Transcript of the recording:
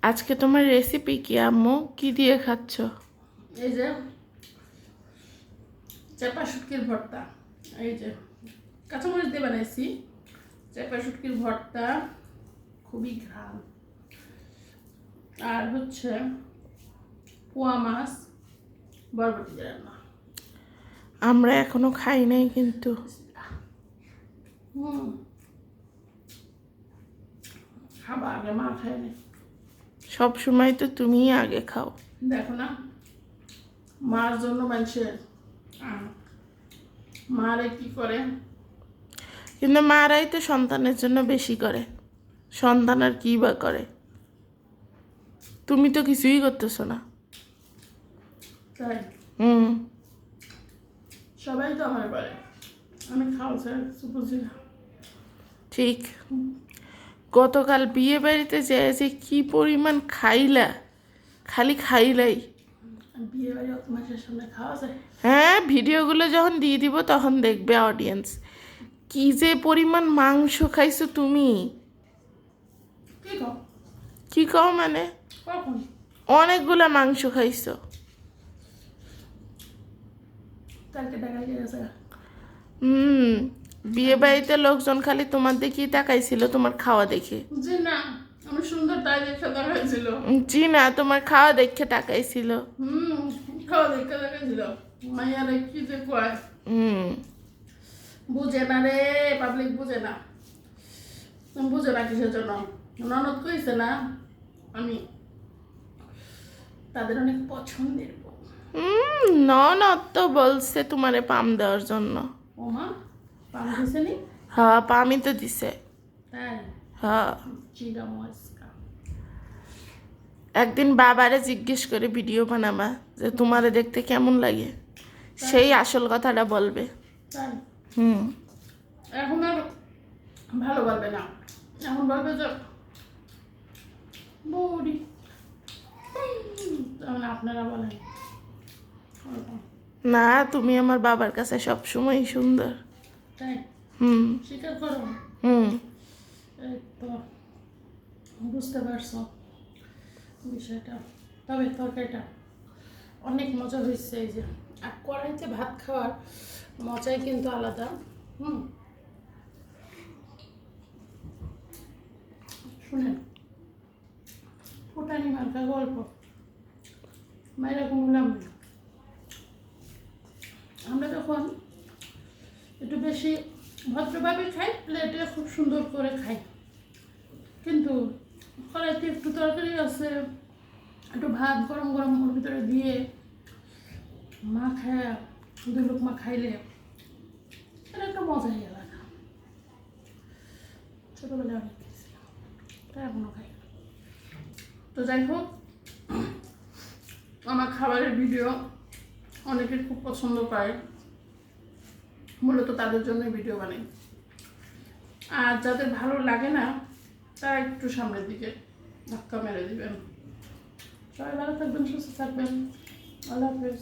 আজকে তোমার রেসিপি কি আম্মু? কি দিয়ে খাচ্ছ? এই যে চেপা শুটকির ভর্তা, এই যে কাঁচামরিচ দিয়ে বানাইছি। চেপা শুটকির ভর্তা খুবই ঘ্রাণ, আর হচ্ছে পোয়া মাছ বরবটি দিয়ে রান্না। আমরা এখনো খাই নাই কিন্তু। খাবা আগে, মা খায়নি। সব সময় তো তুমিই আগে খাও। দেখো না, মার জন্য মানুষের মারে কি করে। কিন্তু মারাই তো সন্তানের জন্য বেশি করে। সন্তান আর কি বা করে? তুমি তো কিছুই করতেছো না। তাই হুম। সবাই তো আমার বলে আমি খাওয়া ছাড়া কিছু বুঝি না। ঠিক। গতকাল বিয়ে বাড়িতে যেয়ে যে কি পরিমাণ খাইলা, খালি খাইলাই। বিয়ে বাড়ি অত মাসের সামনে খাওয়া যায়? হ্যাঁ, ভিডিওগুলো যখন দিয়ে দিব তখন দেখবে অডিয়েন্স কি যে পরিমাণ মাংস খাইছো তুমি। কি খাও? কি কও মানে? কখন? অনেকগুলা মাংস খাইছো। কালকে দেখা গেছে। হুম। বিয়ে বাড়িতে লোকজন খালি তোমার দেখেই তাকাইছিল, তোমার খাওয়া দেখে। যে না, আমি সুন্দর তাই দেখে দেখাইছিল। জি না, তোমার খাওয়া দেখে তাকাইছিল। খাওয়া দেখে দেখাইছিল। মাইয়ারে কি যে কয়, হুম। বুঝে না রে, পাবলিক বুঝে না। বুঝে না কিসের জন্য? ননদ কইছে না আমি তাদের অনেক পছন্দের বউ। ননদ তো বলছে তোমারে পাম দেওয়ার জন্য। ও মা, পাম দিছে নি? হ্যাঁ, পামই তো দিছে। তাই? হ্যাঁ। চিরা মস্কা। একদিন বাবারে জিজ্ঞেস করে ভিডিও বানাবা যে তোমারে দেখতে কেমন লাগে, সেই আসল কথাটা বলবে। তাই? হুম। এখন আর ভালো বলবে না, এখন বলবে যে বৌদি। তাহলে আপনারা বলেন ওরকম। না, তুমি আমার বাবার কাছে সব সময় সুন্দর। তাই? হুম। স্বীকার করো। হুম। এই তো বুঝতে পারছো বিষয়টা। তবে তরকারিটা অনেক মজা হয়েছে। এই যে আর কড়াইতে ভাত খাওয়ার মজাই কিন্তু আলাদা। শুনেন, ফুটানি মার্কা গল্প মায়েরা ঘুমলাম না। আমরা যখন একটু বেশি ভদ্রভাবে খাই, প্লেটে খুব সুন্দর করে খাই, কিন্তু কড়াইতে একটু তরকারি আছে, একটু ভাত গরম গরম ওর ভিতরে দিয়ে মা খায়, দুই লোক মা খাইলে এটা একটা মজাই আলাদা। ছোটোবেলায় অনেক খেয়েছিলাম, তাই এখনো খাই। তো যাই হোক, আমার খাবারের ভিডিও অনেকে খুব পছন্দ করে, মূলত তাদের জন্যই ভিডিও বানাই। আর যাদের ভালো লাগে না তারা একটু সামনের দিকে ধাক্কা মেরে দিবেন। সবাই ভালো থাকবেন, সুস্থ থাকবেন। আল্লাহ হাফেজ।